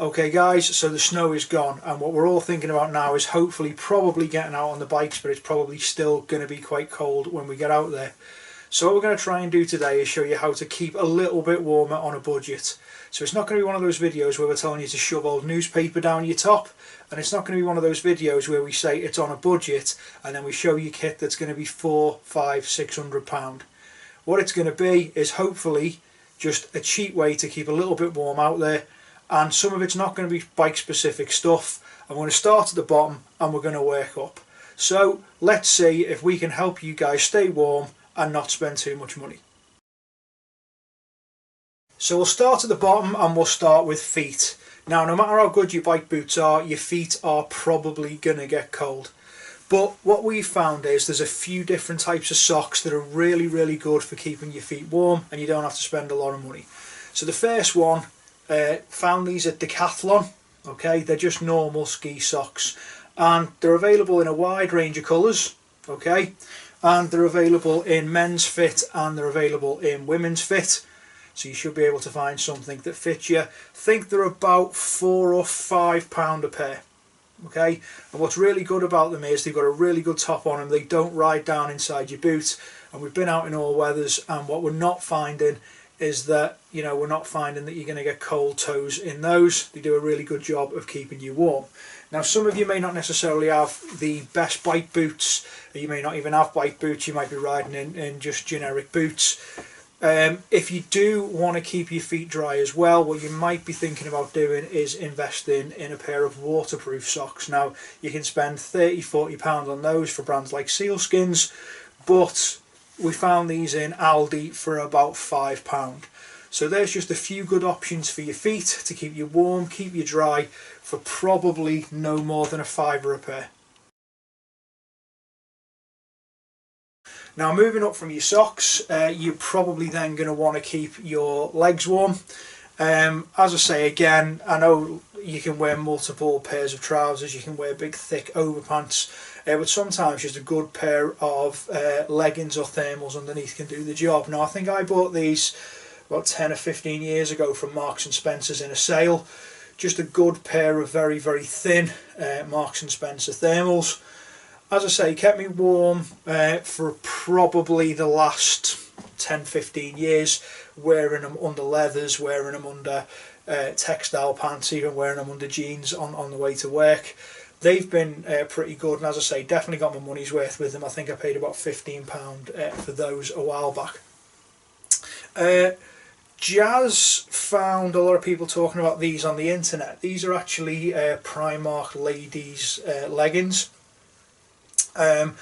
Okay guys, so the snow is gone, and what we're all thinking about now is hopefully probably getting out on the bikes, but it's probably still going to be quite cold when we get out there. So what we're going to try and do today is show you how to keep a little bit warmer on a budget. So it's not going to be one of those videos where we're telling you to shove old newspaper down your top, and it's not going to be one of those videos where we say it's on a budget and then we show you kit that's going to be £400, £500, £600. What it's going to be is hopefully just a cheap way to keep a little bit warm out there, and some of it's not going to be bike specific stuff. I'm going to start at the bottom and we're going to work up. So let's see if we can help you guys stay warm and not spend too much money. So we'll start at the bottom and we'll start with feet. Now, no matter how good your bike boots are, your feet are probably going to get cold. But what we've found is there's a few different types of socks that are really good for keeping your feet warm, and you don't have to spend a lot of money. So the first one, found these at Decathlon. Okay, they're just normal ski socks, and they're available in a wide range of colours. Okay, and they're available in men's fit and they're available in women's fit. So you should be able to find something that fits you. I think they're about £4 or £5 a pair. Okay, and what's really good about them is they've got a really good top on them. They don't ride down inside your boot, and we've been out in all weathers, and what we're not finding is that, you know, we're not finding that you're going to get cold toes in those. They do a really good job of keeping you warm. Now, some of you may not necessarily have the best bike boots, you may not even have bike boots, you might be riding in just generic boots. If you do want to keep your feet dry as well, what you might be thinking about doing is investing in a pair of waterproof socks. Now, you can spend £30–40 on those for brands like Sealskins, but we found these in Aldi for about £5. So there's just a few good options for your feet to keep you warm, keep you dry, for probably no more than £5 a pair. Now, moving up from your socks, you're probably then going to want to keep your legs warm. As I say again, I know you can wear multiple pairs of trousers, you can wear big thick overpants, but sometimes just a good pair of leggings or thermals underneath can do the job. Now, I think I bought these about 10 or 15 years ago from Marks and Spencer's in a sale. Just a good pair of very thin Marks and Spencer thermals. As I say, kept me warm for probably the last 10–15 years, wearing them under leathers, wearing them under textile pants, even wearing them under jeans on the way to work. They've been pretty good, and as I say, definitely got my money's worth with them. I think I paid about £15 for those a while back. Jazz found a lot of people talking about these on the internet. These are actually Primark ladies leggings. And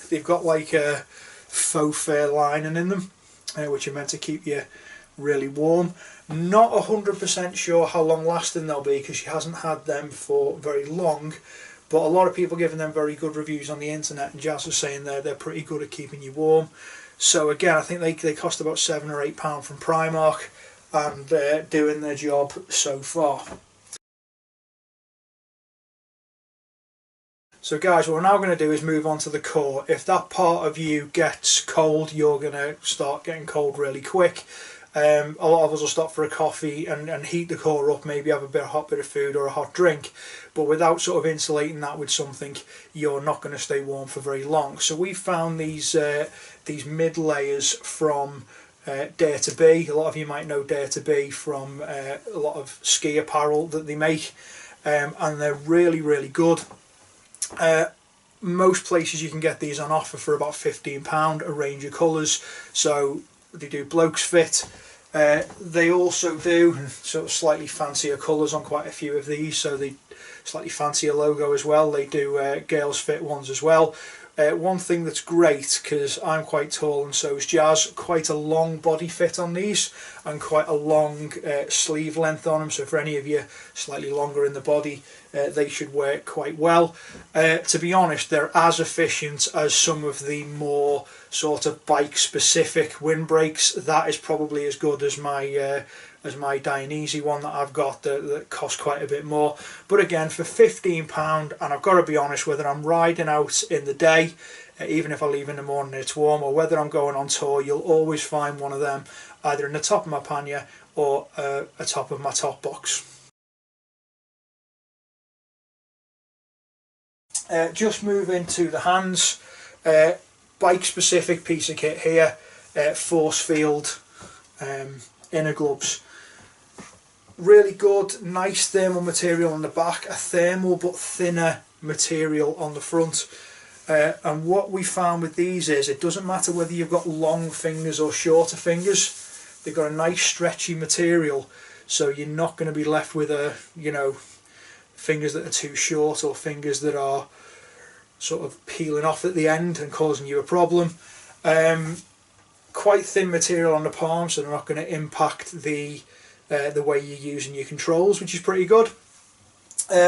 they've got like a faux fur lining in them, which are meant to keep you really warm. Not 100% sure how long lasting they'll be, because she hasn't had them for very long, but a lot of people giving them very good reviews on the internet, and Jazz was saying they're pretty good at keeping you warm. So again, I think they cost about £7 or £8 from Primark, and they're doing their job so far. So guys, what we're now going to do is move on to the core. If that part of you gets cold, you're going to start getting cold really quick. A lot of us will stop for a coffee and heat the core up, maybe have a hot bit of food or a hot drink. But without sort of insulating that with something, you're not going to stay warm for very long. So we found these mid layers from Dare to Be. A lot of you might know Dare to Be from a lot of ski apparel that they make, and they're really good. Most places you can get these on offer for about £15, a range of colours. So they do blokes fit. They also do sort of slightly fancier colours on quite a few of these, so they slightly fancier logo as well. They do girls fit ones as well. One thing that's great, because I'm quite tall and so is Jazz, quite a long body fit on these and quite a long sleeve length on them, so for any of you slightly longer in the body, they should work quite well. To be honest, they're as efficient as some of the more sort of bike specific windbreaks. That is probably as good as my Dionysi one that I've got that costs quite a bit more. But again, for £15, and I've got to be honest, whether I'm riding out in the day, even if I leave in the morning and it's warm, or whether I'm going on tour, you'll always find one of them either in the top of my pannier or atop of my top box. Just move into the hands. Bike specific piece of kit here, force field inner gloves. Really good, nice thermal material on the back, a thermal but thinner material on the front. And what we found with these is it doesn't matter whether you've got long fingers or shorter fingers, they've got a nice stretchy material, so you're not going to be left with fingers that are too short or fingers that are sort of peeling off at the end and causing you a problem. Quite thin material on the palm, so they're not going to impact the way you're using your controls, which is pretty good.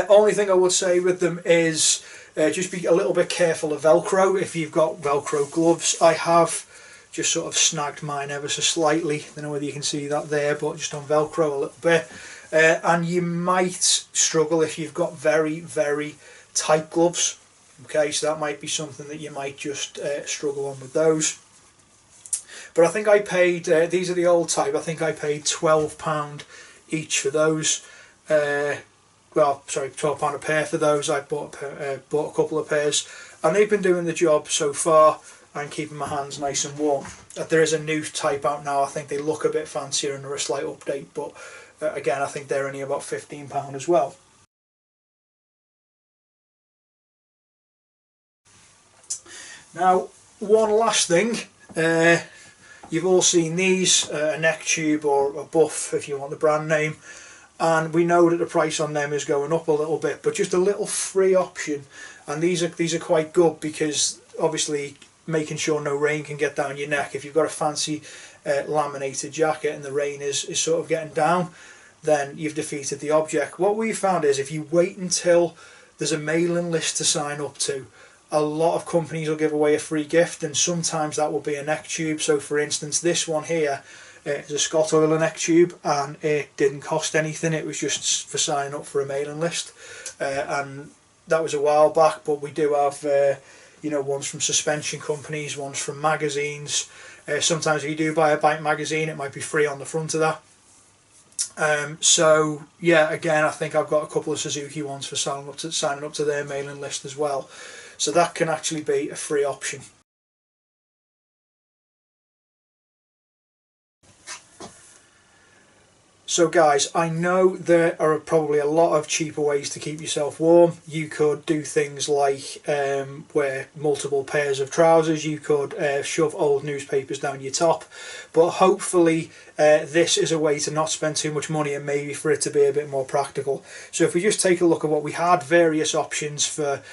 Only thing I would say with them is just be a little bit careful of Velcro. If you've got Velcro gloves, I have just sort of snagged mine ever so slightly. I don't know whether you can see that there, but just on Velcro a little bit. And you might struggle if you've got very, very tight gloves. Okay, so that might be something that you might just struggle on with those. But I think I paid, these are the old type, I think I paid £12 each for those. Well, sorry, £12 a pair for those. I bought a couple of pairs, and they've been doing the job so far and keeping my hands nice and warm. There is a new type out now. I think they look a bit fancier and are a slight update, but again, I think they're only about £15 as well. Now, one last thing, you've all seen these, a neck tube or a buff if you want the brand name, and we know that the price on them is going up a little bit, but just a little free option, and these are quite good because obviously making sure no rain can get down your neck. If you've got a fancy laminated jacket and the rain is sort of getting down, then you've defeated the object. What we found is if you wait until there's a mailing list to sign up to, a lot of companies will give away a free gift, and sometimes that will be a neck tube. So for instance, this one here is a Scott Oiler neck tube, and it didn't cost anything. It was just for signing up for a mailing list, and that was a while back. But we do have ones from suspension companies, ones from magazines. Sometimes if you do buy a bike magazine, it might be free on the front of that. So yeah, again, I think I've got a couple of Suzuki ones for signing up to their mailing list as well. So that can actually be a free option. So guys, I know there are probably a lot of cheaper ways to keep yourself warm. You could do things like wear multiple pairs of trousers, you could shove old newspapers down your top, but hopefully this is a way to not spend too much money and maybe for it to be a bit more practical. So if we just take a look at what we had, various options for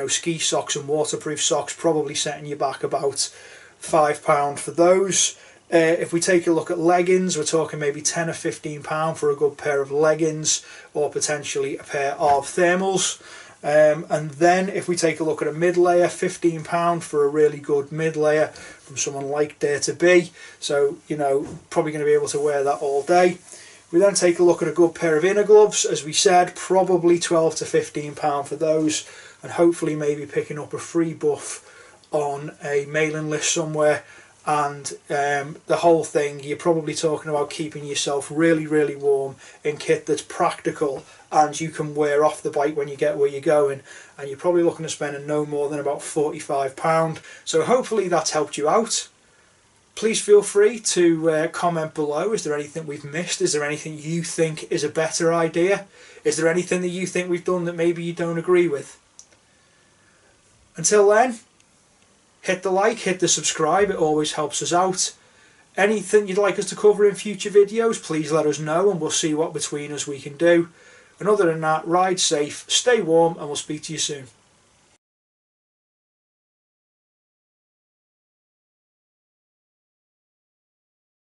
ski socks and waterproof socks, probably setting you back about £5 for those. If we take a look at leggings, we're talking maybe £10 or £15 for a good pair of leggings, or potentially a pair of thermals. And then if we take a look at a mid layer, £15 for a really good mid layer from someone like Dare to Be. So probably going to be able to wear that all day. We then take a look at a good pair of inner gloves, as we said, probably £12 to £15 for those, and hopefully maybe picking up a free buff on a mailing list somewhere. And the whole thing, you're probably talking about keeping yourself really, really warm in kit that's practical and you can wear off the bike when you get where you're going, and you're probably looking at spending no more than about £45. So hopefully that's helped you out. Please feel free to comment below. Is there anything we've missed? Is there anything you think is a better idea? Is there anything that you think we've done that maybe you don't agree with? Until then, hit the like, hit the subscribe, it always helps us out. Anything you'd like us to cover in future videos, please let us know and we'll see what between us we can do. And other than that, ride safe, stay warm, and we'll speak to you soon.